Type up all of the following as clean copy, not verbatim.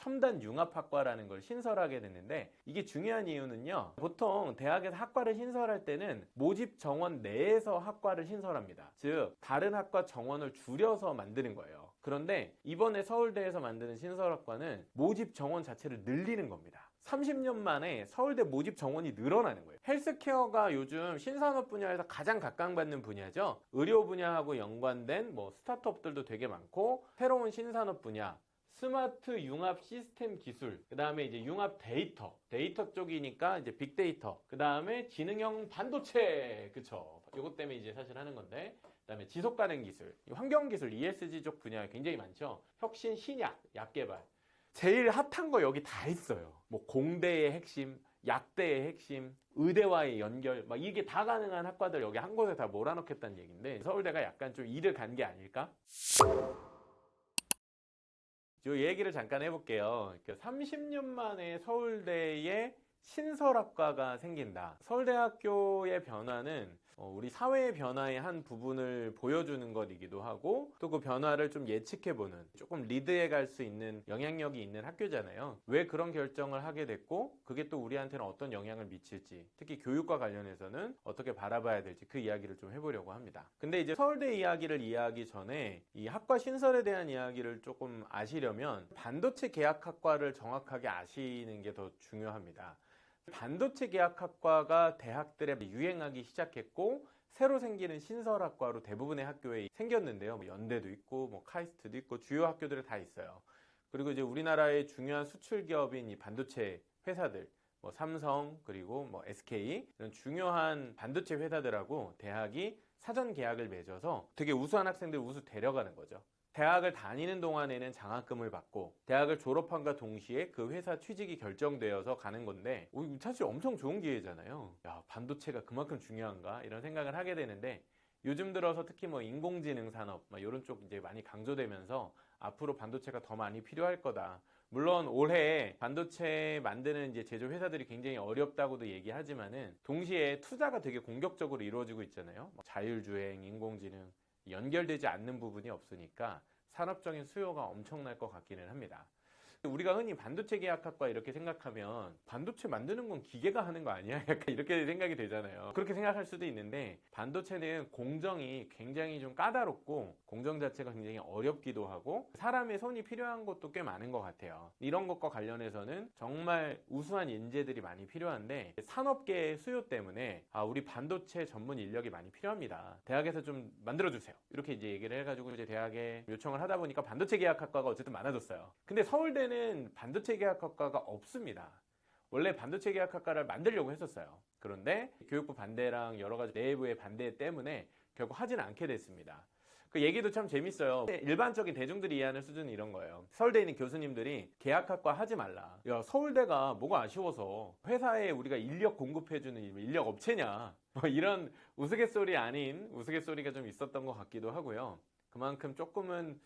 첨단 융합학과라는 걸 신설하게 됐는데, 이게 중요한 이유는요, 보통 대학에서 학과를 신설할 때는 모집 정원 내에서 학과를 신설합니다. 즉 다른 학과 정원을 줄여서 만드는 거예요. 그런데 이번에 서울대에서 만드는 신설학과는 모집 정원 자체를 늘리는 겁니다. 30년 만에 서울대 모집 정원이 늘어나는 거예요. 헬스케어가 요즘 신산업 분야에서 가장 각광받는 분야죠. 의료 분야하고 연관된 스타트업들도 되게 많고, 새로운 신산업 분야, 스마트 융합 시스템 기술, 그 다음에 이제 융합 데이터 쪽이니까 이제 빅데이터, 그 다음에 지능형 반도체, 그쵸? 요것 때문에 이제 사실 하는 건데, 그 다음에 지속 가능 기술, 환경기술, ESG 쪽 분야 굉장히 많죠. 혁신 신약, 약 개발. 제일 핫한 거 여기 다 있어요. 공대의 핵심, 약대의 핵심, 의대와의 연결, 이게 다 가능한 학과들 여기 한 곳에 다 몰아넣겠다는 얘기인데, 서울대가 약간 좀 이를 간 게 아닐까? 이 얘기를 잠깐 해볼게요. 30년 만에 서울대에 신설학과가 생긴다. 서울대학교의 변화는 우리 사회의 변화의 한 부분을 보여주는 것이기도 하고, 또 그 변화를 좀 예측해보는, 조금 리드해 갈 수 있는 영향력이 있는 학교잖아요. 왜 그런 결정을 하게 됐고, 그게 또 우리한테는 어떤 영향을 미칠지, 특히 교육과 관련해서는 어떻게 바라봐야 될지, 그 이야기를 좀 해보려고 합니다. 근데 이제 서울대 이야기를 이해하기 전에 이 학과 신설에 대한 이야기를 조금 아시려면 반도체 계약학과를 정확하게 아시는 게 더 중요합니다. 반도체 계약학과가 대학들에 유행하기 시작했고, 새로 생기는 신설학과로 대부분의 학교에 생겼는데요. 연대도 있고 카이스트도 있고 주요 학교들이 다 있어요. 그리고 이제 우리나라의 중요한 수출 기업인 이 반도체 회사들, 삼성, 그리고 SK, 이런 중요한 반도체 회사들하고 대학이 사전 계약을 맺어서 되게 우수한 학생들 우수 데려가는 거죠. 대학을 다니는 동안에는 장학금을 받고, 대학을 졸업함과 동시에 그 회사 취직이 결정되어서 가는 건데, 사실 엄청 좋은 기회잖아요. 야, 반도체가 그만큼 중요한가? 이런 생각을 하게 되는데, 요즘 들어서 특히 인공지능 산업, 이런 쪽 이제 많이 강조되면서 앞으로 반도체가 더 많이 필요할 거다. 물론 올해 반도체 만드는 이제 제조 회사들이 굉장히 어렵다고도 얘기하지만은, 동시에 투자가 되게 공격적으로 이루어지고 있잖아요. 자율주행, 인공지능, 연결되지 않는 부분이 없으니까 산업적인 수요가 엄청날 것 같기는 합니다. 우리가 흔히 반도체 계약학과 이렇게 생각하면 반도체 만드는 건 기계가 하는 거 아니야? 약간 이렇게 생각이 되잖아요. 그렇게 생각할 수도 있는데, 반도체는 공정이 굉장히 좀 까다롭고, 공정 자체가 굉장히 어렵기도 하고, 사람의 손이 필요한 것도 꽤 많은 것 같아요. 이런 것과 관련해서는 정말 우수한 인재들이 많이 필요한데, 산업계의 수요 때문에 우리 반도체 전문 인력이 많이 필요합니다. 대학에서 좀 만들어주세요. 이렇게 이제 얘기를 해가지고 이제 대학에 요청을 하다 보니까 반도체 계약학과가 어쨌든 많아졌어요. 근데 서울대는 반도체 계약학과가 없습니다. 원래 반도체 계약학과를 만들려고 했었어요. 그런데 교육부 반대랑 여러 가지 내부의 반대 때문에 결국 하진 않게 됐습니다. 그 얘기도 참 재밌어요. 일반적인 대중들이 이해하는 수준은 이런 거예요. 서울대에 있는 교수님들이 계약학과 하지 말라. 야, 서울대가 뭐가 아쉬워서 회사에 우리가 인력 공급해주는 인력 업체냐. 이런 우스갯소리 아닌 우스갯소리가 좀 있었던 것 같기도 하고요. 그만큼 조금은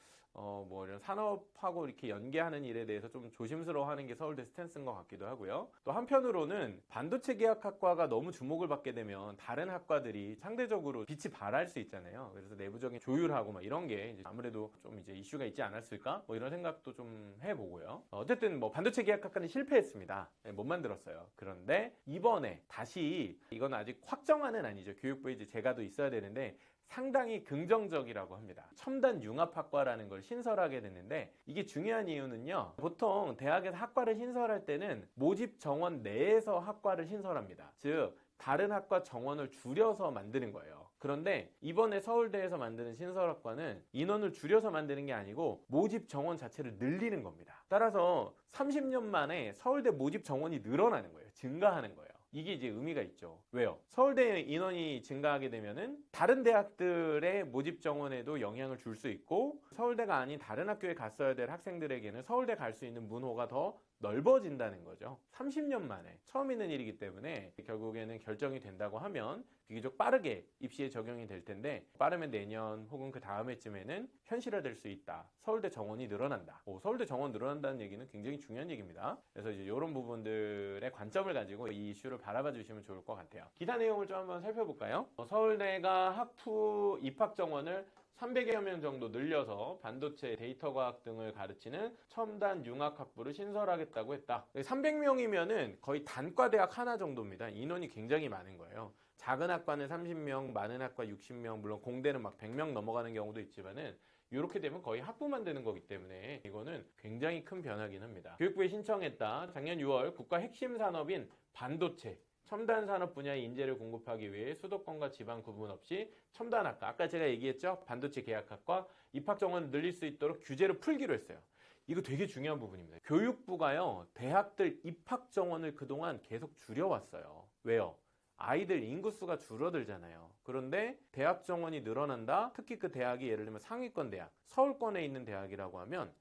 이런 산업하고 이렇게 연계하는 일에 대해서 좀 조심스러워하는 게 서울대 스탠스인 것 같기도 하고요. 또 한편으로는 반도체 계약학과가 너무 주목을 받게 되면 다른 학과들이 상대적으로 빛이 발할 수 있잖아요. 그래서 내부적인 조율하고 이런 게 이제 아무래도 좀 이제 이슈가 있지 않았을까? 이런 생각도 좀 해보고요. 어쨌든 반도체 계약학과는 실패했습니다. 못 만들었어요. 그런데 이번에 다시, 이건 아직 확정화는 아니죠. 교육부에 이제 재가도 있어야 되는데, 상당히 긍정적이라고 합니다. 첨단 융합학과라는 걸 신설하게 됐는데, 이게 중요한 이유는요, 보통 대학에서 학과를 신설할 때는 모집 정원 내에서 학과를 신설합니다. 즉 다른 학과 정원을 줄여서 만드는 거예요. 그런데 이번에 서울대에서 만드는 신설학과는 인원을 줄여서 만드는 게 아니고 모집 정원 자체를 늘리는 겁니다. 따라서 30년 만에 서울대 모집 정원이 늘어나는 거예요. 증가하는 거예요. 이게 이제 의미가 있죠. 왜요? 서울대 인원이 증가하게 되면은 다른 대학들의 모집 정원에도 영향을 줄 수 있고, 서울대가 아닌 다른 학교에 갔어야 될 학생들에게는 서울대 갈 수 있는 문호가 더 넓어진다는 거죠. 30년 만에 처음 있는 일이기 때문에 결국에는 결정이 된다고 하면 비교적 빠르게 입시에 적용이 될 텐데, 빠르면 내년 혹은 그 다음 해쯤에는 현실화될 수 있다. 서울대 정원이 늘어난다. 서울대 정원 늘어난다는 얘기는 굉장히 중요한 얘기입니다. 그래서 이제 이런 부분들의 관점을 가지고 이 이슈를 바라봐 주시면 좋을 것 같아요. 기타 내용을 좀 한번 살펴볼까요? 서울대가 학부 입학 정원을 300여 명 정도 늘려서 반도체, 데이터과학 등을 가르치는 첨단 융합학부를 신설하겠다고 했다. 300명이면은 거의 단과대학 하나 정도입니다. 인원이 굉장히 많은 거예요. 작은 학과는 30명, 많은 학과 60명, 물론 공대는 막 100명 넘어가는 경우도 있지만은 이렇게 되면 거의 학부만 되는 거기 때문에 이거는 굉장히 큰 변화긴 합니다. 교육부에 신청했다. 작년 6월 국가 핵심 산업인 반도체, 첨단 산업 분야의 인재를 공급하기 위해 수도권과 지방 구분 없이 첨단학과, 아까 제가 얘기했죠? 반도체 계약학과 입학 정원을 늘릴 수 있도록 규제를 풀기로 했어요. 이거 되게 중요한 부분입니다. 교육부가요, 대학들 입학 정원을 그동안 계속 줄여왔어요. 왜요? 아이들 인구수가 줄어들잖아요. 그런데 대학 정원이 늘어난다? 특히 그 대학이 예를 들면 상위권 대학, 서울권에 있는 대학이라고 하면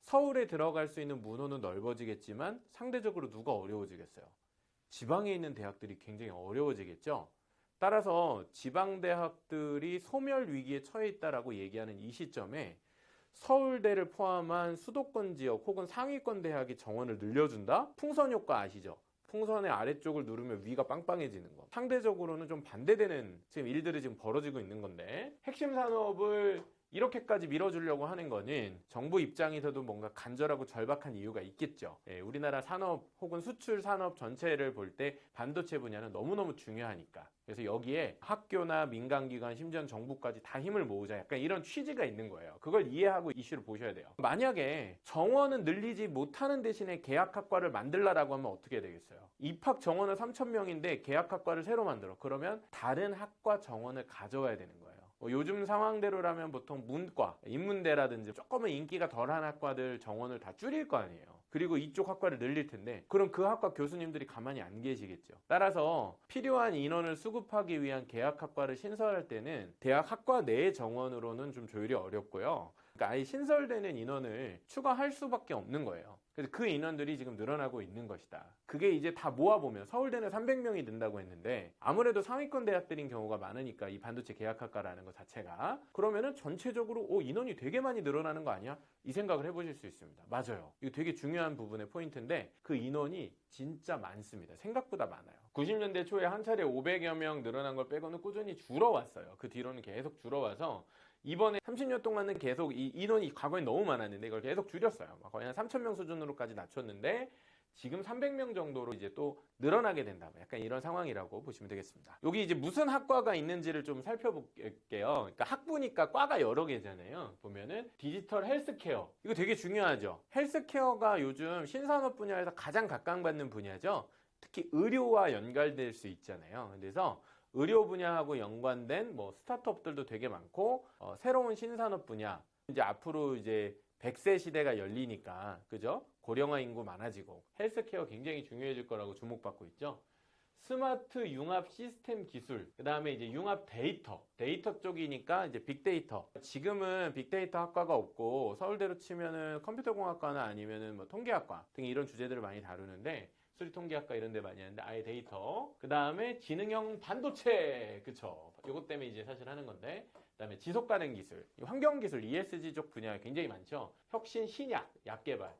서울에 들어갈 수 있는 문호는 넓어지겠지만 상대적으로 누가 어려워지겠어요? 지방에 있는 대학들이 굉장히 어려워지겠죠. 따라서 지방대학들이 소멸 위기에 처해 있다라고 얘기하는 이 시점에 서울대를 포함한 수도권 지역 혹은 상위권 대학이 정원을 늘려준다? 풍선 효과 아시죠? 풍선의 아래쪽을 누르면 위가 빵빵해지는 거. 상대적으로는 좀 반대되는 지금 일들이 지금 벌어지고 있는 건데, 핵심 산업을 이렇게까지 밀어주려고 하는 거는 정부 입장에서도 뭔가 간절하고 절박한 이유가 있겠죠. 우리나라 산업 혹은 수출 산업 전체를 볼 때 반도체 분야는 너무너무 중요하니까. 그래서 여기에 학교나 민간기관, 심지어 정부까지 다 힘을 모으자, 약간 이런 취지가 있는 거예요. 그걸 이해하고 이슈를 보셔야 돼요. 만약에 정원은 늘리지 못하는 대신에 계약학과를 만들라라고 하면 어떻게 되겠어요? 입학 정원은 3,000명인데 계약학과를 새로 만들어. 그러면 다른 학과 정원을 가져와야 되는 거예요. 요즘 상황대로라면 보통 문과, 인문대라든지 조금은 인기가 덜한 학과들 정원을 다 줄일 거 아니에요. 그리고 이쪽 학과를 늘릴 텐데 그럼 그 학과 교수님들이 가만히 안 계시겠죠. 따라서 필요한 인원을 수급하기 위한 계약학과를 신설할 때는 대학 학과 내 정원으로는 좀 조율이 어렵고요. 그러니까 아예 신설되는 인원을 추가할 수밖에 없는 거예요. 그래서 그 인원들이 지금 늘어나고 있는 것이다. 그게 이제 다 모아보면 서울대는 300명이 는다고 했는데 아무래도 상위권 대학들인 경우가 많으니까 이 반도체 계약학과라는 것 자체가, 그러면은 전체적으로 인원이 되게 많이 늘어나는 거 아니야? 이 생각을 해보실 수 있습니다. 맞아요. 이거 되게 중요한 부분의 포인트인데 그 인원이 진짜 많습니다. 생각보다 많아요. 90년대 초에 한 차례 500여 명 늘어난 걸 빼고는 꾸준히 줄어왔어요. 그 뒤로는 계속 줄어와서 이번에 30년 동안은 계속 이 인원이 과거에 너무 많았는데 이걸 계속 줄였어요. 거의 한 3,000명 수준으로까지 낮췄는데 지금 300명 정도로 이제 또 늘어나게 된다. 약간 이런 상황이라고 보시면 되겠습니다. 여기 이제 무슨 학과가 있는지를 좀 살펴볼게요. 그러니까 학부니까 과가 여러 개잖아요. 보면은 디지털 헬스케어. 이거 되게 중요하죠. 헬스케어가 요즘 신산업 분야에서 가장 각광받는 분야죠. 특히 의료와 연결될 수 있잖아요. 그래서 의료 분야하고 연관된 스타트업들도 되게 많고, 새로운 신산업 분야, 이제 앞으로 이제 100세 시대가 열리니까, 그죠? 고령화 인구 많아지고 헬스케어 굉장히 중요해질 거라고 주목받고 있죠. 스마트 융합 시스템 기술, 그 다음에 이제 융합 데이터 쪽이니까 이제 빅데이터. 지금은 빅데이터 학과가 없고 서울대로 치면은 컴퓨터공학과나 아니면은 통계학과 등 이런 주제들을 많이 다루는데, 수리통계학과 이런 데 많이 하는데 아예 데이터, 그 다음에 지능형 반도체, 그쵸? 요것 때문에 이제 사실 하는 건데, 그 다음에 지속가능 기술, 환경기술, ESG 쪽 분야 굉장히 많죠. 혁신 신약, 약 개발.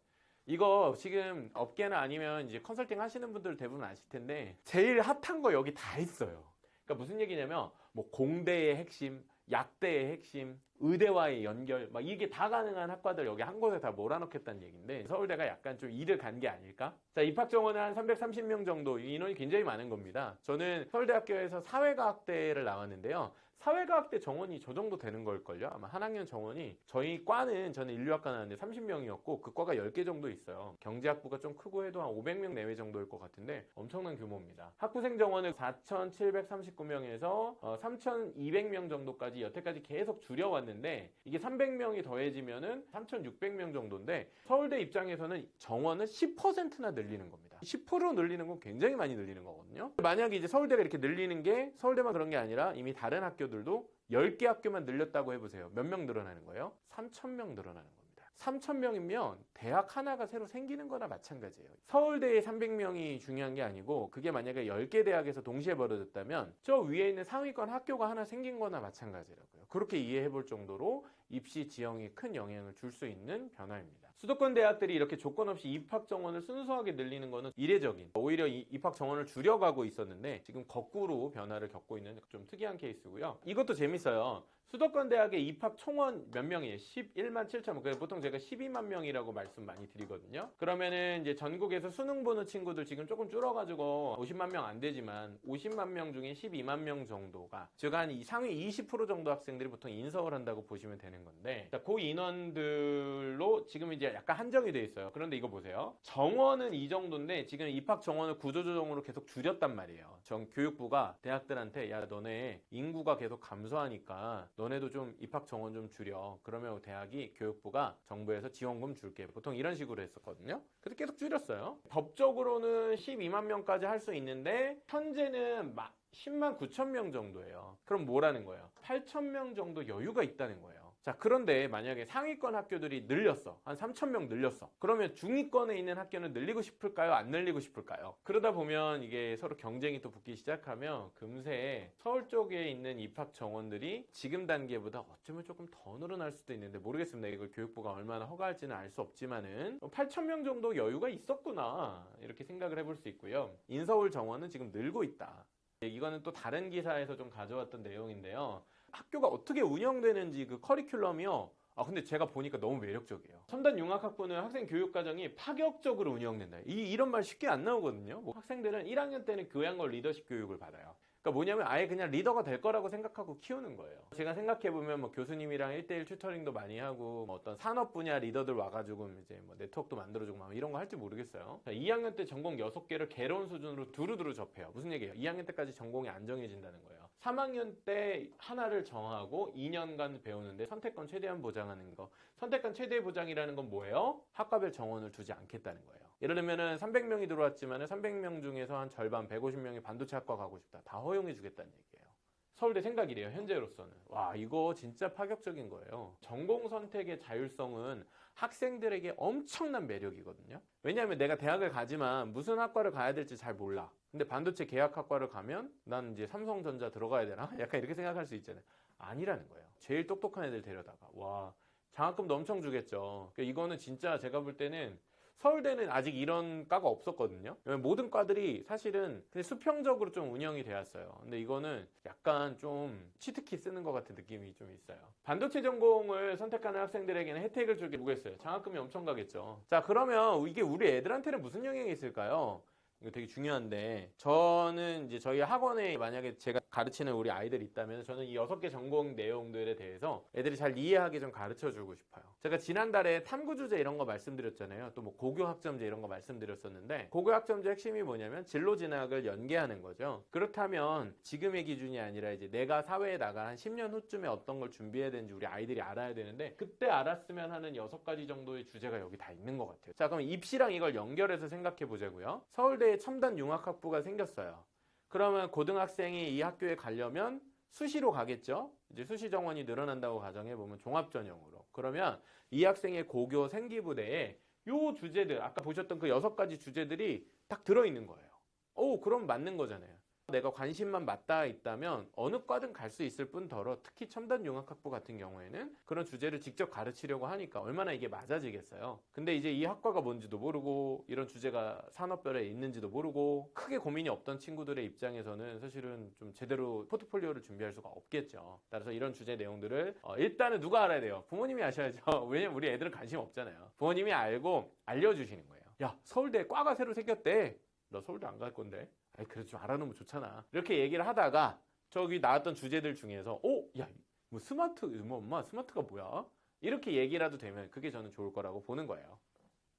이거 지금 업계나 아니면 이제 컨설팅 하시는 분들 대부분 아실 텐데 제일 핫한 거 여기 다 있어요. 그러니까 무슨 얘기냐면 공대의 핵심, 약대의 핵심, 의대와의 연결, 이게 다 가능한 학과들 여기 한 곳에 다 몰아넣겠다는 얘기인데 서울대가 약간 좀 일을 간 게 아닐까? 자, 입학 정원은 한 330명 정도, 인원이 굉장히 많은 겁니다. 저는 서울대학교에서 사회과학대를 나왔는데요. 사회과학대 정원이 저 정도 되는 걸걸요? 아마 한 학년 정원이, 저희 과는, 저는 인류학과 나왔는데 30명이었고 그 과가 10개 정도 있어요. 경제학부가 좀 크고 해도 한 500명 내외 정도일 것 같은데 엄청난 규모입니다. 학부생 정원을 4,739명에서 3,200명 정도까지 여태까지 계속 줄여왔는데 이게 300명이 더해지면은 3,600명 정도인데 서울대 입장에서는 정원을 10%나 늘리는 겁니다. 10% 늘리는 건 굉장히 많이 늘리는 거거든요. 만약에 이제 서울대가 이렇게 늘리는 게 서울대만 그런 게 아니라 이미 다른 학교들도 10개 학교만 늘렸다고 해보세요. 몇 명 늘어나는 거예요? 3,000명 늘어나는 겁니다. 3,000명이면 대학 하나가 새로 생기는 거나 마찬가지예요. 서울대에 300명이 중요한 게 아니고 그게 만약에 10개 대학에서 동시에 벌어졌다면 저 위에 있는 상위권 학교가 하나 생긴 거나 마찬가지라고요. 그렇게 이해해 볼 정도로 입시 지형에 큰 영향을 줄 수 있는 변화입니다. 수도권 대학들이 이렇게 조건 없이 입학 정원을 순수하게 늘리는 것은 이례적인, 오히려 입학 정원을 줄여가고 있었는데 지금 거꾸로 변화를 겪고 있는 좀 특이한 케이스고요. 이것도 재밌어요. 수도권 대학의 입학 총원 몇 명이에요? 11만 7천 명. 보통 제가 12만 명이라고 말씀 많이 드리거든요. 그러면은 이제 전국에서 수능 보는 친구들 지금 조금 줄어가지고 50만 명 안 되지만 50만 명 중에 12만 명 정도가, 즉 한 상위 20% 정도 학생들이 보통 인서울 한다고 보시면 되는 건데, 그 인원들로 지금 이제 약간 한정이 돼 있어요. 그런데 이거 보세요. 정원은 이 정도인데 지금 입학 정원을 구조조정으로 계속 줄였단 말이에요. 교육부가 대학들한테 야, 너네 인구가 계속 감소하니까 너네도 좀 입학 정원 좀 줄여. 그러면 대학이 교육부가 정부에서 지원금 줄게. 보통 이런 식으로 했었거든요. 그래서 계속 줄였어요. 법적으로는 12만 명까지 할 수 있는데 현재는 10만 9천 명 정도예요. 그럼 뭐라는 거예요? 8천 명 정도 여유가 있다는 거예요. 자, 그런데 만약에 상위권 학교들이 늘렸어. 한 3천 명 늘렸어. 그러면 중위권에 있는 학교는 늘리고 싶을까요? 안 늘리고 싶을까요? 그러다 보면 이게 서로 경쟁이 또 붙기 시작하면 금세 서울 쪽에 있는 입학 정원들이 지금 단계보다 어쩌면 조금 더 늘어날 수도 있는데 모르겠습니다. 이걸 교육부가 얼마나 허가할지는 알 수 없지만은 8천 명 정도 여유가 있었구나. 이렇게 생각을 해볼 수 있고요. 인서울 정원은 지금 늘고 있다. 이거는 또 다른 기사에서 좀 가져왔던 내용인데요. 학교가 어떻게 운영되는지 그 커리큘럼이요. 근데 제가 보니까 너무 매력적이에요. 첨단 융합학부는 학생 교육 과정이 파격적으로 운영된다. 이런 말 쉽게 안 나오거든요. 학생들은 1학년 때는 교양과 리더십 교육을 받아요. 그러니까 뭐냐면 아예 그냥 리더가 될 거라고 생각하고 키우는 거예요. 제가 생각해보면 교수님이랑 1대1 튜터링도 많이 하고 어떤 산업 분야 리더들 와가지고 이제 네트워크도 만들어주고 이런 거 할지 모르겠어요. 2학년 때 전공 6개를 개론 수준으로 두루두루 접해요. 무슨 얘기예요? 2학년 때까지 전공이 안 정해진다는 거예요. 3학년 때 하나를 정하고 2년간 배우는데 선택권 최대한 보장하는 거. 선택권 최대 보장이라는 건 뭐예요? 학과별 정원을 두지 않겠다는 거예요. 예를 들면은 300명이 들어왔지만 300명 중에서 한 절반 150명이 반도체 학과 가고 싶다. 다 허용해 주겠다는 얘기예요. 서울대 생각이래요. 현재로서는. 와, 이거 진짜 파격적인 거예요. 전공 선택의 자율성은 학생들에게 엄청난 매력이거든요. 왜냐하면 내가 대학을 가지만 무슨 학과를 가야 될지 잘 몰라. 근데 반도체 계약학과를 가면 난 이제 삼성전자 들어가야 되나? 약간 이렇게 생각할 수 있잖아요. 아니라는 거예요. 제일 똑똑한 애들 데려다가. 와, 장학금도 엄청 주겠죠. 그러니까 이거는 진짜 제가 볼 때는 서울대는 아직 이런 과가 없었거든요. 모든 과들이 사실은 그냥 수평적으로 좀 운영이 되었어요. 근데 이거는 약간 좀 치트키 쓰는 것 같은 느낌이 좀 있어요. 반도체 전공을 선택하는 학생들에게는 혜택을 주게 뭐겠어요? 장학금이 엄청 가겠죠. 자, 그러면 이게 우리 애들한테는 무슨 영향이 있을까요? 이거 되게 중요한데, 저는 이제 저희 학원에 만약에 제가 가르치는 우리 아이들이 있다면 저는 이 6개 전공 내용들에 대해서 애들이 잘 이해하게 좀 가르쳐 주고 싶어요. 제가 지난달에 탐구 주제 이런 거 말씀드렸잖아요. 또 고교 학점제 이런 거 말씀드렸었는데, 고교 학점제 핵심이 뭐냐면 진로 진학을 연계하는 거죠. 그렇다면 지금의 기준이 아니라 이제 내가 사회에 나가 한 10년 후쯤에 어떤 걸 준비해야 되는지 우리 아이들이 알아야 되는데, 그때 알았으면 하는 6가지 정도의 주제가 여기 다 있는 것 같아요. 자, 그럼 입시랑 이걸 연결해서 생각해 보자고요. 서울대에 첨단 융합학부가 생겼어요. 그러면 고등학생이 이 학교에 가려면 수시로 가겠죠. 이제 수시 정원이 늘어난다고 가정해보면 종합전형으로. 그러면 이 학생의 고교 생기부대에 요 주제들, 아까 보셨던 그 6가지 주제들이 딱 들어있는 거예요. 그럼 맞는 거잖아요. 내가 관심만 맞닿아 있다면 어느 과든 갈 수 있을 뿐더러 특히 첨단 융합학부 같은 경우에는 그런 주제를 직접 가르치려고 하니까 얼마나 이게 맞아지겠어요. 근데 이제 이 학과가 뭔지도 모르고 이런 주제가 산업별에 있는지도 모르고 크게 고민이 없던 친구들의 입장에서는 사실은 좀 제대로 포트폴리오를 준비할 수가 없겠죠. 따라서 이런 주제 내용들을 일단은 누가 알아야 돼요? 부모님이 아셔야죠. 왜냐면 우리 애들은 관심 없잖아요. 부모님이 알고 알려주시는 거예요. 야, 서울대에 과가 새로 생겼대. 너 서울대 안 갈 건데? 그래도 좀 알아놓으면 좋잖아. 이렇게 얘기를 하다가 저기 나왔던 주제들 중에서 야, 뭐 스마트, 엄마 스마트가 뭐야? 이렇게 얘기라도 되면 그게 저는 좋을 거라고 보는 거예요.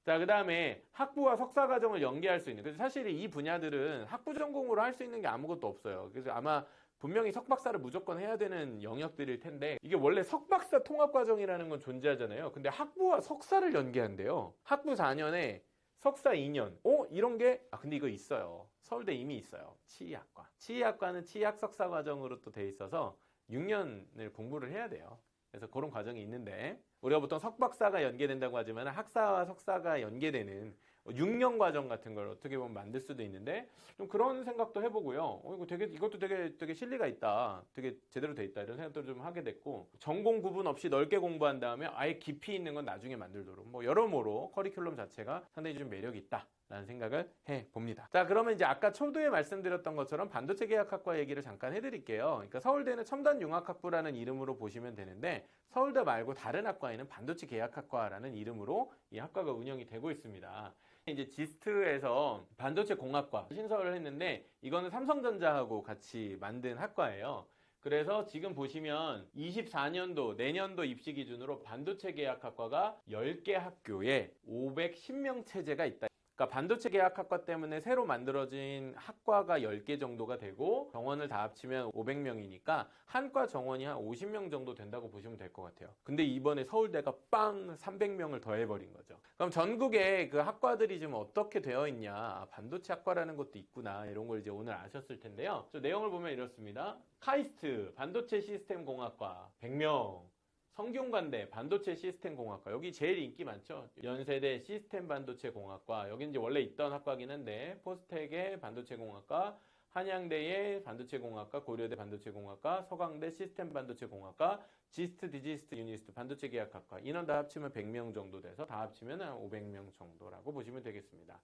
자, 그 다음에 학부와 석사 과정을 연계할 수 있는. 그래서 사실 이 분야들은 학부 전공으로 할 수 있는 게 아무것도 없어요. 그래서 아마 분명히 석박사를 무조건 해야 되는 영역들일 텐데 이게 원래 석박사 통합과정이라는 건 존재하잖아요. 근데 학부와 석사를 연계한대요. 학부 4년에 석사 2년. 이런 게 근데 이거 있어요. 서울대 이미 있어요. 치의학과. 치의학과는 치의학 석사 과정으로 또 돼 있어서 6년을 공부를 해야 돼요. 그래서 그런 과정이 있는데 우리가 보통 석박사가 연계된다고 하지만 학사와 석사가 연계되는 6년 과정 같은 걸 어떻게 보면 만들 수도 있는데 좀 그런 생각도 해보고요. 이것도 되게 실리가 있다. 되게 제대로 돼 있다. 이런 생각도 좀 하게 됐고 전공 구분 없이 넓게 공부한 다음에 아예 깊이 있는 건 나중에 만들도록 뭐 여러모로 커리큘럼 자체가 상당히 좀 매력이 있다. 라는 생각을 해봅니다. 자, 그러면 이제 아까 초두에 말씀드렸던 것처럼 반도체 계약학과 얘기를 잠깐 해드릴게요. 그러니까 서울대는 첨단융합학부라는 이름으로 보시면 되는데 서울대 말고 다른 학과에는 반도체 계약학과라는 이름으로 이 학과가 운영이 되고 있습니다. 이제 지스트에서 반도체 공학과 신설을 했는데 이거는 삼성전자하고 같이 만든 학과예요. 그래서 지금 보시면 24년도 내년도 입시 기준으로 반도체 계약학과가 10개 학교에 510명 체제가 있다. 그러니까 반도체 계약학과 때문에 새로 만들어진 학과가 10개 정도가 되고 정원을 다 합치면 500명이니까 한과 정원이 한 50명 정도 된다고 보시면 될 것 같아요. 근데 이번에 서울대가 빵 300명을 더해버린 거죠. 그럼 전국에 그 학과들이 지금 어떻게 되어 있냐, 반도체 학과라는 것도 있구나, 이런 걸 이제 오늘 아셨을 텐데요. 저 내용을 보면 이렇습니다. 카이스트 반도체 시스템 공학과 100명, 성균관대 반도체 시스템 공학과, 여기 제일 인기 많죠. 연세대 시스템 반도체 공학과, 여기 이제 원래 있던 학과긴 한데 포스텍의 반도체 공학과, 한양대의 반도체 공학과, 고려대 반도체 공학과, 서강대 시스템 반도체 공학과, 지스트, 디지스트, 유니스트 반도체 계약학과, 인원 다 합치면 100명 정도 돼서 다 합치면 한 500명 정도라고 보시면 되겠습니다.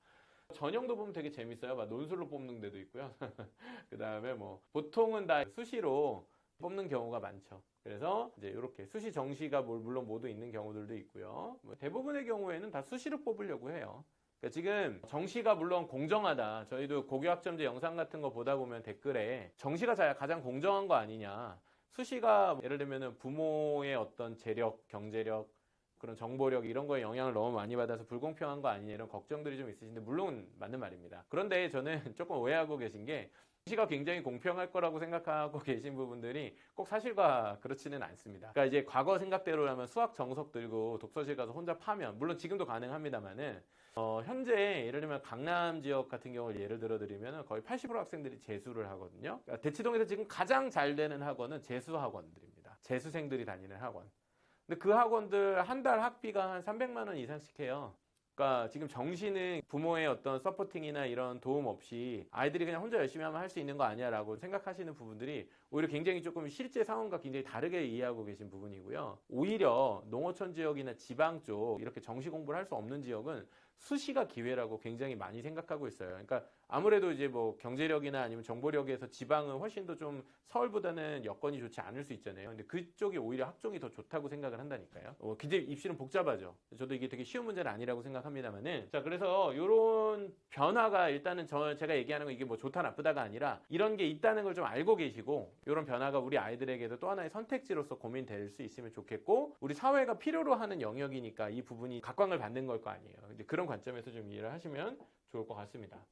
전형도 보면 되게 재밌어요. 막 논술로 뽑는 데도 있고요. 그 다음에 뭐 보통은 다 수시로 뽑는 경우가 많죠. 그래서 이제 이렇게 수시 정시가 물론 모두 있는 경우들도 있고요. 대부분의 경우에는 다 수시로 뽑으려고 해요. 그러니까 지금 정시가 물론 공정하다. 저희도 고교학점제 영상 같은 거 보다 보면 댓글에 정시가 가장 공정한 거 아니냐. 수시가 예를 들면 부모의 어떤 재력, 경제력, 그런 정보력 이런 거에 영향을 너무 많이 받아서 불공평한 거 아니냐, 이런 걱정들이 좀 있으신데 물론 맞는 말입니다. 그런데 저는 조금 오해하고 계신 게 시가 굉장히 공평할 거라고 생각하고 계신 부분들이 꼭 사실과 그렇지는 않습니다. 그러니까 이제 과거 생각대로라면 수학 정석 들고 독서실 가서 혼자 파면, 물론 지금도 가능합니다만은 현재 예를 들면 강남 지역 같은 경우를 예를 들어 드리면 거의 80% 학생들이 재수를 하거든요. 그러니까 대치동에서 지금 가장 잘 되는 학원은 재수 학원들입니다. 재수생들이 다니는 학원. 근데 그 학원들 한 달 학비가 한 300만 원 이상씩 해요. 그러니까 지금 정시는 부모의 어떤 서포팅이나 이런 도움 없이 아이들이 그냥 혼자 열심히 하면 할 수 있는 거 아니야 라고 생각하시는 부분들이 오히려 굉장히 조금 실제 상황과 굉장히 다르게 이해하고 계신 부분이고요. 오히려 농어촌 지역이나 지방 쪽 이렇게 정시 공부를 할 수 없는 지역은 수시가 기회라고 굉장히 많이 생각하고 있어요. 그러니까 아무래도 이제 뭐 경제력이나 아니면 정보력에서 지방은 훨씬 더 좀 서울보다는 여건이 좋지 않을 수 있잖아요. 근데 그쪽이 오히려 학종이 더 좋다고 생각을 한다니까요. 굉장히 입시는 복잡하죠. 저도 이게 되게 쉬운 문제는 아니라고 생각합니다만은, 자, 그래서 이런 변화가 일단은 제가 얘기하는 거 이게 뭐 좋다 나쁘다가 아니라 이런 게 있다는 걸 좀 알고 계시고 이런 변화가 우리 아이들에게도 또 하나의 선택지로서 고민될 수 있으면 좋겠고, 우리 사회가 필요로 하는 영역이니까 이 부분이 각광을 받는 걸 거 아니에요. 근데 그런 관점에서 좀 이해를 하시면 좋을 것 같습니다.